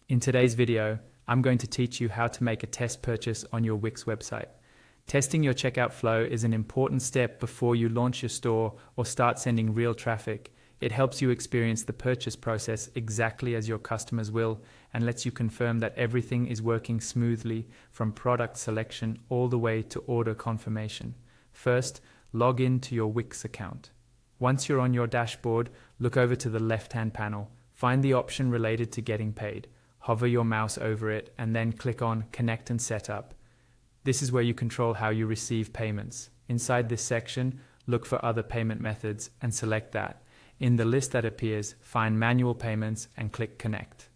In today's video, I'm going to teach you how to make a test purchase on your Wix website. Testing your checkout flow is an important step before you launch your store or start sending real traffic. It helps you experience the purchase process exactly as your customers will and lets you confirm that everything is working smoothly from product selection all the way to order confirmation. First, log in to your Wix account. Once you're on your dashboard, look over to the left-hand panel. Find the option related to getting paid. Hover your mouse over it and then click on Connect and Setup. This is where you control how you receive payments. Inside this section, look for other payment methods and select that. In the list that appears, find Manual Payments and click Connect.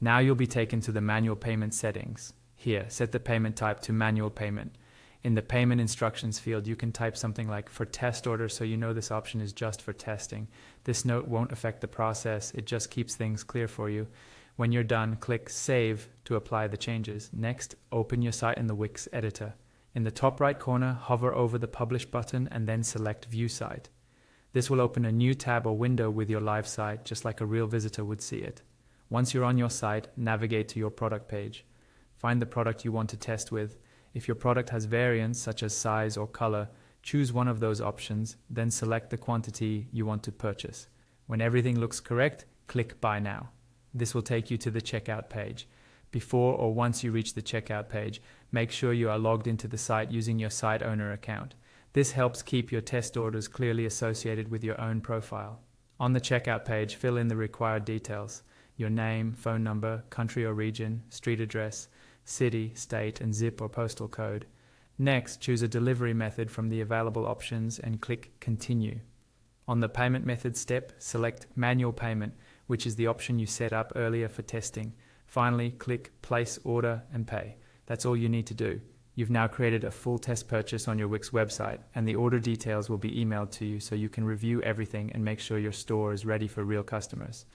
Now you'll be taken to the manual payment settings. Here, set the payment type to manual payment. In the payment instructions field, you can type something like for test order, so you know this option is just for testing. This note won't affect the process, it just keeps things clear for you. When you're done, click Save to apply the changes. Next, open your site in the Wix editor. In the top right corner, hover over the Publish button and then select View Site. This will open a new tab or window with your live site, just like a real visitor would see it. Once you're on your site, navigate to your product page. Find the product you want to test with. If your product has variants such as size or color, choose one of those options, then select the quantity you want to purchase. When everything looks correct, click Buy Now. This will take you to the checkout page. Before or once you reach the checkout page, make sure you are logged into the site using your site owner account. This helps keep your test orders clearly associated with your own profile. On the checkout page, fill in the required details: your name, phone number, country or region, street address, city, state, and zip or postal code. Next, choose a delivery method from the available options and click Continue. On the payment method step, select Manual Payment, which is the option you set up earlier for testing. Finally, click Place Order and Pay. That's all you need to do. You've now created a full test purchase on your Wix website, and the order details will be emailed to you so you can review everything and make sure your store is ready for real customers.